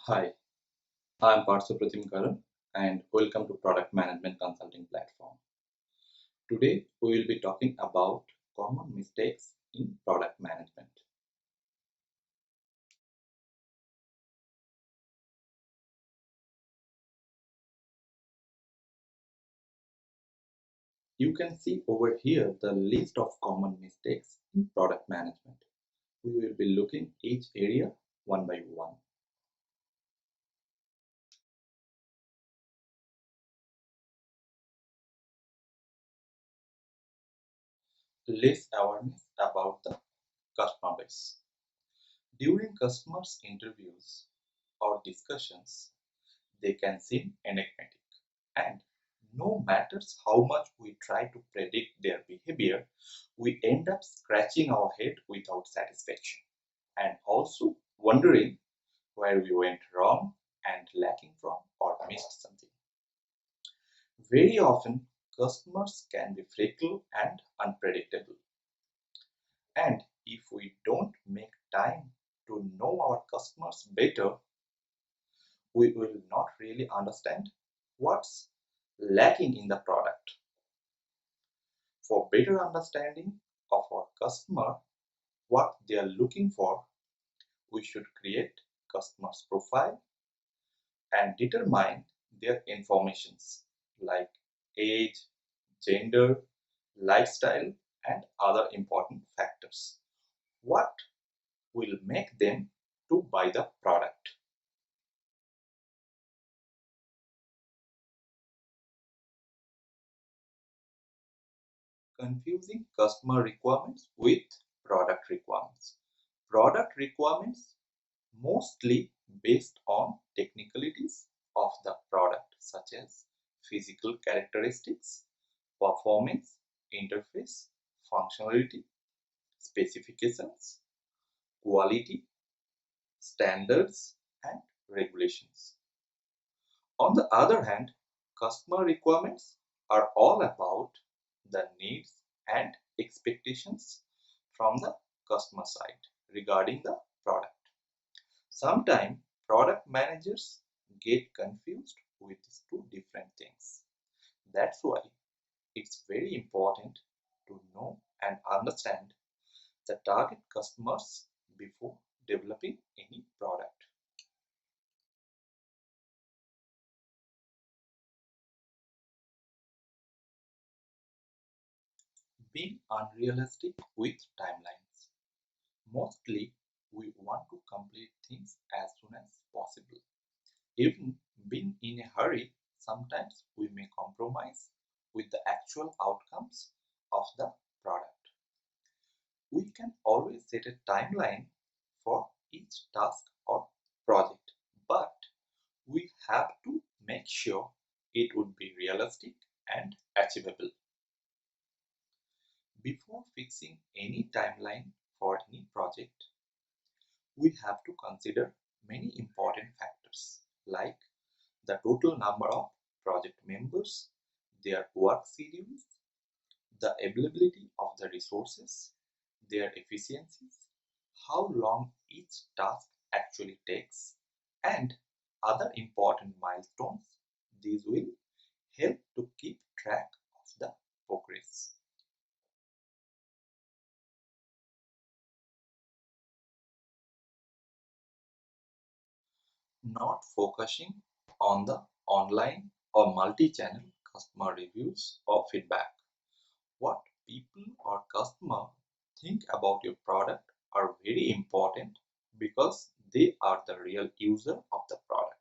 Hi, I'm Partha Pratim Karan and welcome to Product Management Consulting Platform. Today we will be talking about common mistakes in product management. You can see over here the list of common mistakes in product management. We will be looking each area one by one. Less awareness about the customer base. During customers' interviews or discussions, they can seem enigmatic. And no matters how much we try to predict their behavior, we end up scratching our head without satisfaction and also wondering where we went wrong and lacking from or missed something. Very often, customers can be fickle and unpredictable. And if we don't make time to know our customers better, we will not really understand what's lacking in the product. For better understanding of our customer, what they are looking for, we should create customer's profile and determine their informations like age, gender, lifestyle, and other important factors. What will make them to buy the product? Confusing customer requirements with product requirements. Product requirements mostly based on technicalities of the product such as physical characteristics, performance, interface, functionality, specifications, quality, standards, and regulations. On the other hand, customer requirements are all about the needs and expectations from the customer side regarding the product. Sometimes product managers get confused with these two different things. That's why it's very important to know and understand the target customers before developing any product. Being unrealistic with timelines. Mostly we want to complete things as soon as possible. Even being in a hurry, sometimes we may compromise with the actual outcomes of the product. We can always set a timeline for each task or project, but we have to make sure it would be realistic and achievable. Before fixing any timeline for any project, we have to consider many important factors like the total number of project members, their work schedules, the availability of the resources, their efficiencies, how long each task actually takes, and other important milestones. These will help to keep track of the progress. Not focusing on the online or multi-channel customer reviews or feedback. What people or customer think about your product are very important because they are the real user of the product.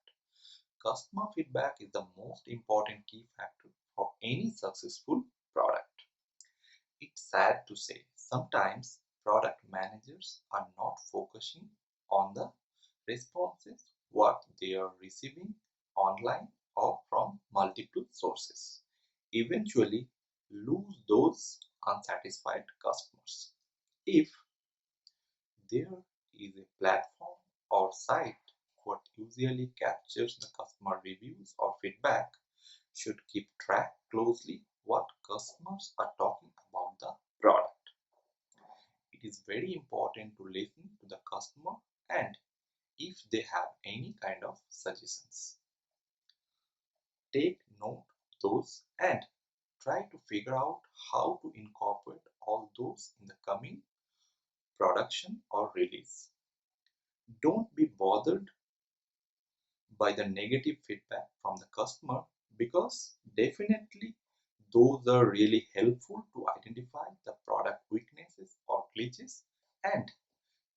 Customer feedback is the most important key factor for any successful product. It's sad to say sometimes product managers are not focusing on the responses what they are receiving online or from multiple sources. Eventually lose those unsatisfied customers. If there is a platform or site what usually captures the customer reviews or feedback, should keep track closely what customers are talking about the product. It is very important to listen to the customer and if they have any kind of suggestions. Take note of those and try to figure out how to incorporate all those in the coming production or release. Don't be bothered by the negative feedback from the customer, because definitely those are really helpful to identify the product weaknesses or glitches and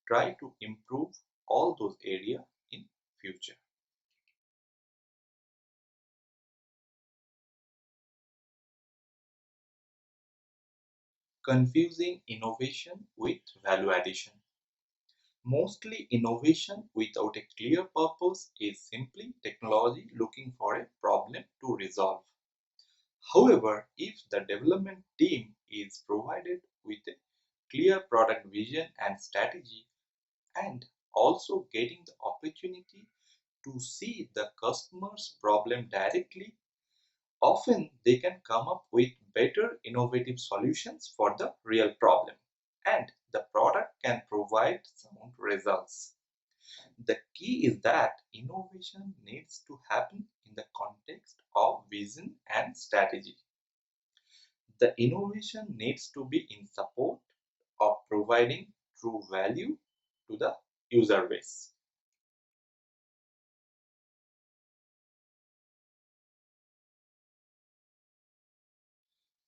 try to improve all those areas in future. Confusing innovation with value addition. Mostly innovation without a clear purpose is simply technology looking for a problem to resolve. However, if the development team is provided with a clear product vision and strategy, and also getting the opportunity to see the customer's problem directly, often they can come up with better innovative solutions for the real problem, and the product can provide sound results. The key is that innovation needs to happen in the context of vision and strategy. The innovation needs to be in support of providing true value to the user base.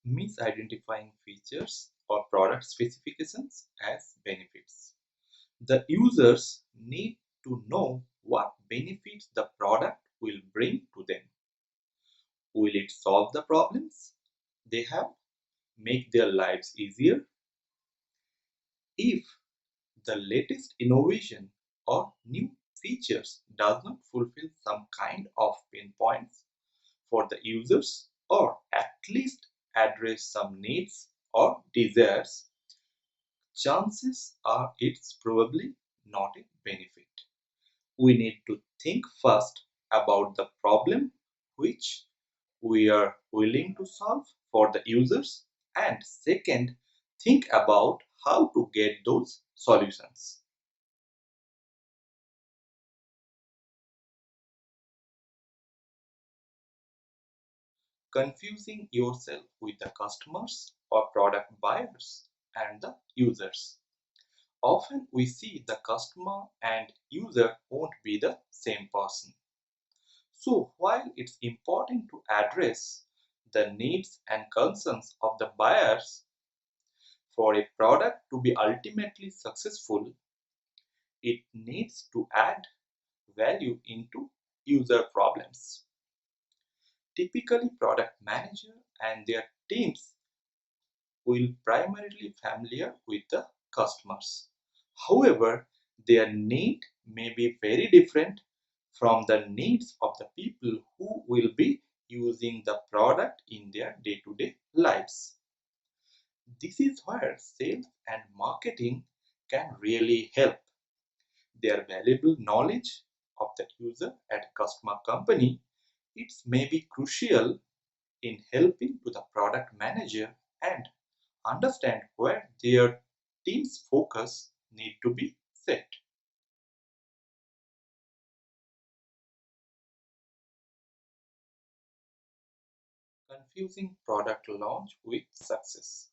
Misidentifying features or product specifications as benefits. The users need to know what benefits the product will bring to them. Will it solve the problems they have, make their lives easier? If the latest innovation or new features does not fulfill some kind of pain points for the users, or at least address some needs or desires, chances are it's probably not a benefit. We need to think first about the problem which we are willing to solve for the users, and second, think about how to get those solutions. Confusing yourself with the customers or product buyers and the users. Often we see the customer and user won't be the same person. So while it's important to address the needs and concerns of the buyers for a product to be ultimately successful, it needs to add value into user problems. Typically, product manager and their teams will primarily familiar with the customers. However, their need may be very different from the needs of the people who will be using the product in their day-to-day lives. This is where sales and marketing can really help. Their valuable knowledge of the user at a customer company, it may be crucial in helping to the product manager and understand where their team's focus need to be set. Confusing product launch with success.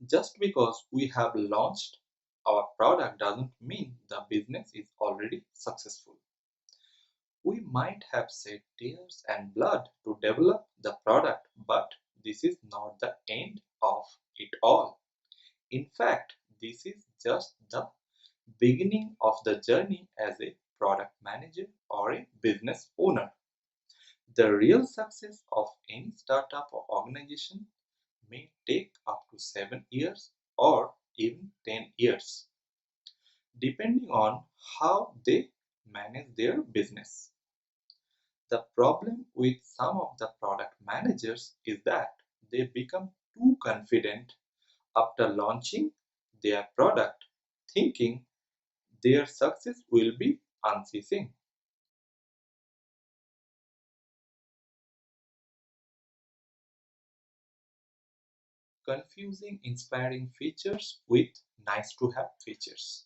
Just because we have launched our product doesn't mean the business is already successful. We might have shed tears and blood to develop the product, but this is not the end of it all. In fact, this is just the beginning of the journey as a product manager or a business owner. The real success of any startup or organization may take up to 7 years or even 10 years, depending on how they manage their business. The problem with some of the product managers is that they become too confident after launching their product, thinking their success will be unceasing. Confusing inspiring features with nice to have features.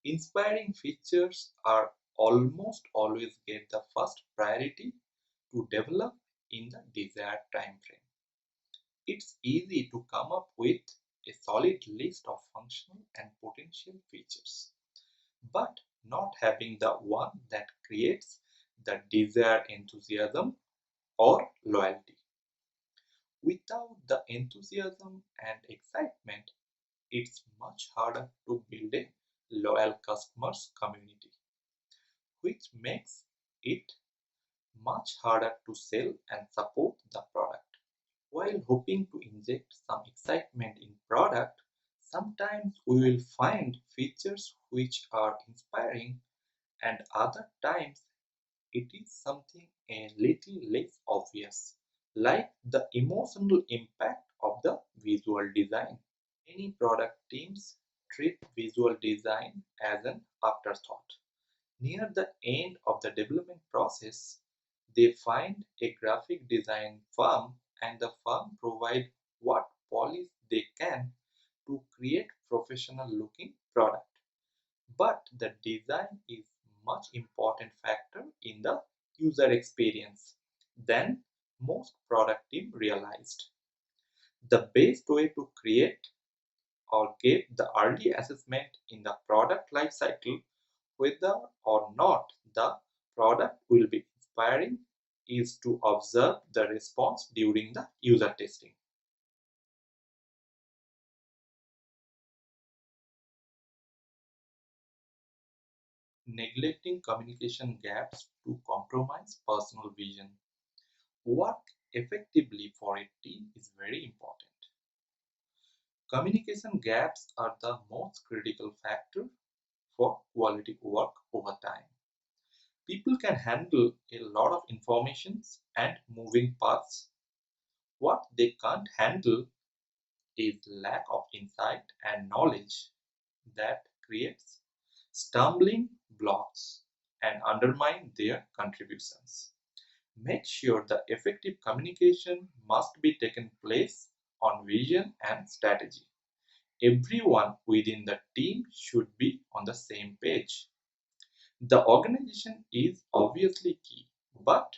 Inspiring features are almost always get the first priority to develop in the desired time frame. It's easy to come up with a solid list of functional and potential features, but not having the one that creates the desired enthusiasm or loyalty. Without the enthusiasm and excitement, it's much harder to build a loyal customers community, which makes it much harder to sell and support the product. While hoping to inject some excitement in product, sometimes we will find features which are inspiring and other times it is something a little less obvious, like the emotional impact of the visual design. Many product teams treat visual design as an afterthought. Near the end of the development process, they find a graphic design firm and the firm provide what polish they can to create professional looking product. But the design is much important factor in the user experience than most product team realized. The best way to create or get the early assessment in the product life cycle whether or not the product will be inspiring is to observe the response during the user testing. Neglecting communication gaps to compromise personal vision. Work effectively for a team is very important. Communication gaps are the most critical factor for quality work over time. People can handle a lot of informations and moving parts. What they can't handle is lack of insight and knowledge that creates stumbling blocks and undermine their contributions. Make sure the effective communication must be taken place on vision and strategy. Everyone within the team should be on the same page. The organization is obviously key, but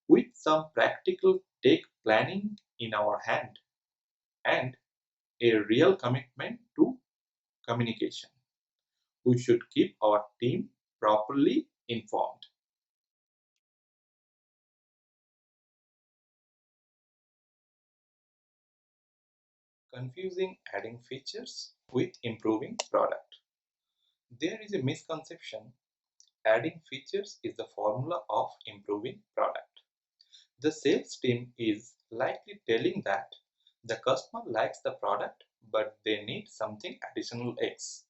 with some practical take planning in our hand and a real commitment to communication, we should keep our team properly informed. Confusing adding features with improving product. There is a misconception adding features is the formula of improving product. The sales team is likely telling that the customer likes the product but they need something additional X.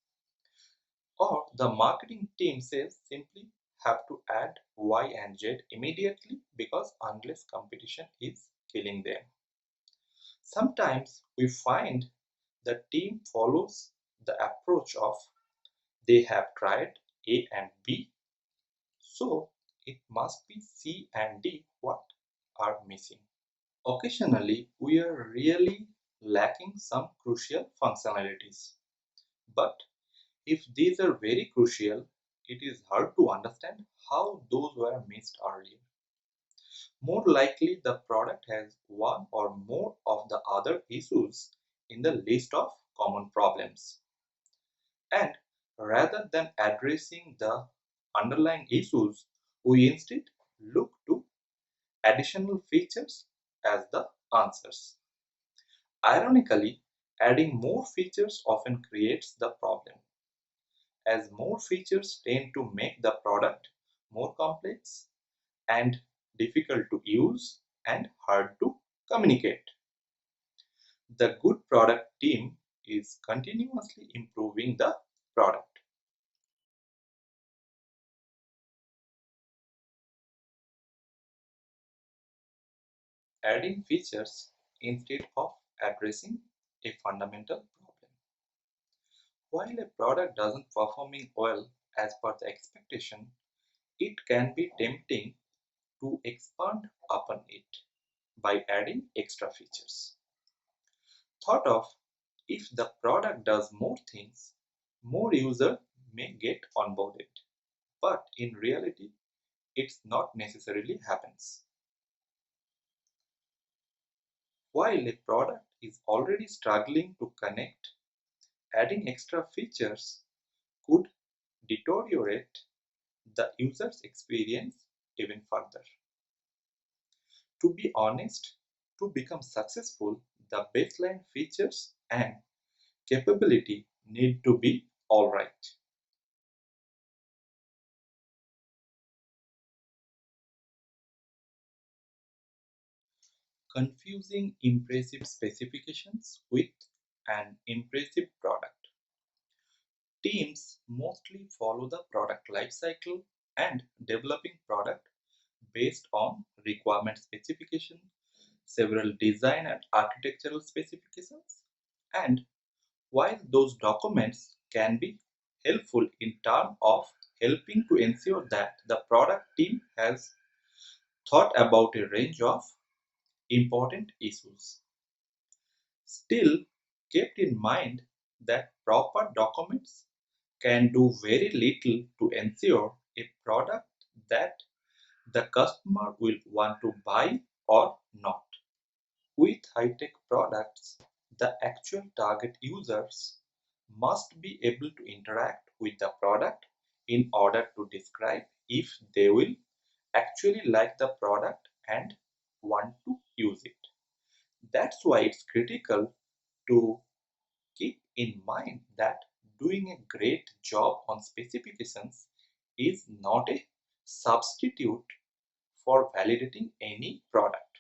Or the marketing team says simply have to add Y and Z immediately because unless competition is killing them. Sometimes we find the team follows the approach of they have tried A and B, so it must be C and D what are missing. Occasionally, we are really lacking some crucial functionalities. But if these are very crucial, it is hard to understand how those were missed earlier. More likely, the product has one or more of the other issues in the list of common problems. And rather than addressing the underlying issues, we instead look to additional features as the answers. Ironically, adding more features often creates the problem, as more features tend to make the product more complex and difficult to use and hard to communicate. The good product team is continuously improving the product. Adding features instead of addressing a fundamental problem. While a product doesn't performing well as per the expectation, it can be tempting to expand upon it by adding extra features. Thought of if the product does more things, more users may get onboarded, but in reality, it's not necessarily happens. While a product is already struggling to connect, adding extra features could deteriorate the user's experience even further. To be honest, to become successful, the baseline features and capability need to be alright. Confusing impressive specifications with an impressive product. Teams mostly follow the product lifecycle and developing product based on requirement specification, several design and architectural specifications, and while those documents can be helpful in terms of helping to ensure that the product team has thought about a range of important issues, still kept in mind that proper documents can do very little to ensure a product that the customer will want to buy or not. With high-tech products, the actual target users must be able to interact with the product in order to describe if they will actually like the product and want to use it. That's why it's critical to keep in mind that doing a great job on specifications is not a substitute for validating any product.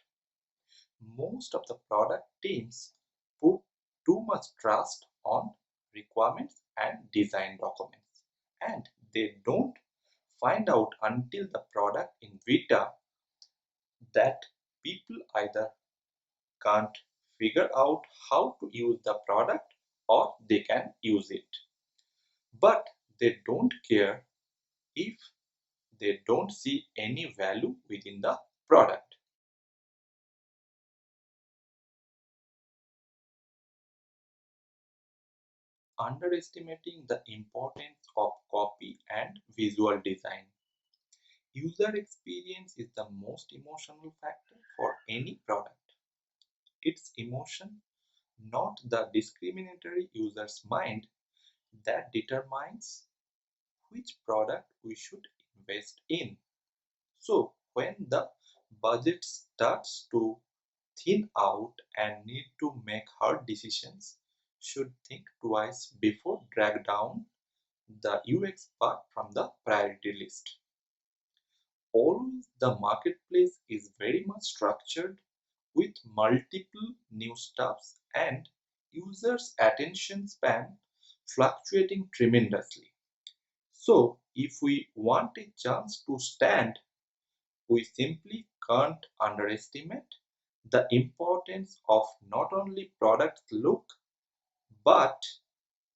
Most of the product teams put too much trust on requirements and design documents, and they don't find out until the product in beta that people either can't figure out how to use the product or they can use it, but they don't care if they don't see any value within the product. Underestimating the importance of copy and visual design. User experience is the most emotional factor for any product. It's emotion, not the discriminatory user's mind, that determines which product we should invest in. So, when the budget starts to thin out and need to make hard decisions, should think twice before drag down the UX part from the priority list. Always the marketplace is very much structured with multiple new stuffs and users' attention span fluctuating tremendously. So, if we want a chance to stand, we simply can't underestimate the importance of not only product look but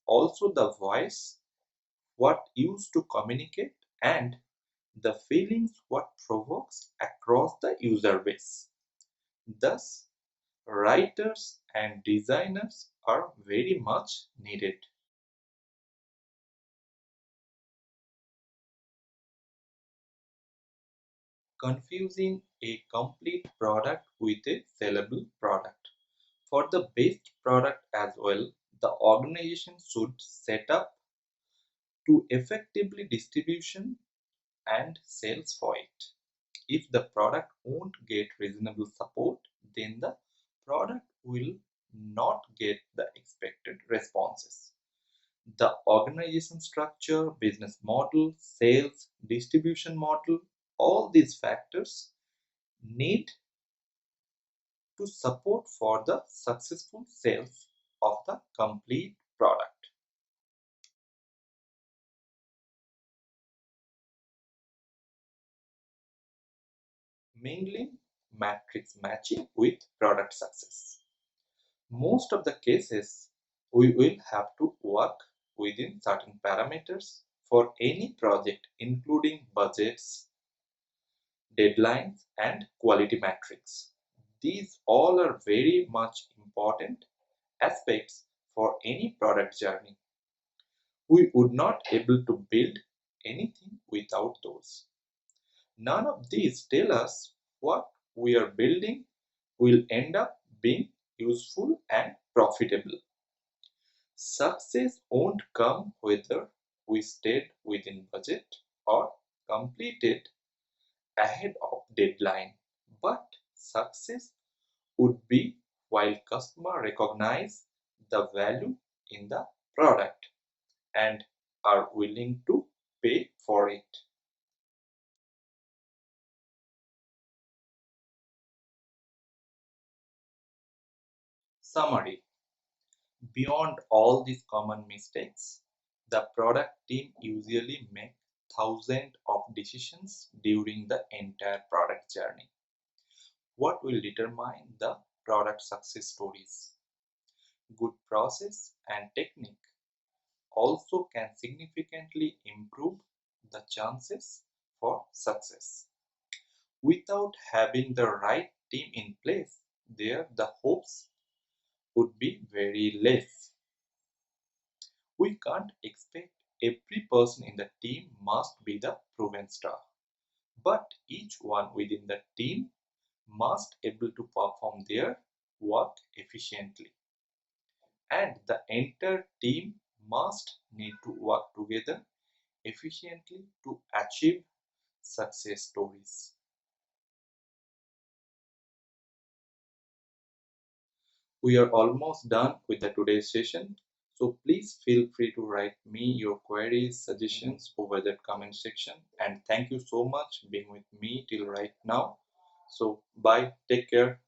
also the voice, what used to communicate, and the feelings what provokes across the user base. Thus, writers and designers are very much needed. Confusing a complete product with a sellable product. For the best product as well, the organization should set up to effectively distribution and sales for it. If the product won't get reasonable support, then the product will not get the expected responses. The organization structure, business model, sales, distribution model, all these factors need to support for the successful sales of the complete product. Mingling matrix matching with product success. Most of the cases, we will have to work within certain parameters for any project, including budgets, deadlines, and quality metrics. These all are very much important aspects for any product journey. We would not able to build anything without those. None of these tell us what we are building will end up being useful and profitable. Success won't come whether we stayed within budget or completed ahead of deadline, but success would be while customer recognize the value in the product and are willing to pay for it. Summary: beyond all these common mistakes, the product team usually make thousands of decisions during the entire product journey. What will determine the product success stories? Good process and technique also can significantly improve the chances for success. Without having the right team in place, there the hopes would be very less. We can't expect every person in the team must be the proven star, but each one within the team must able to perform their work efficiently, and the entire team must need to work together efficiently to achieve success stories. We are almost done with the today's session. So please feel free to write me your queries, suggestions over the comment section. And thank you so much being with me till right now. So bye, take care.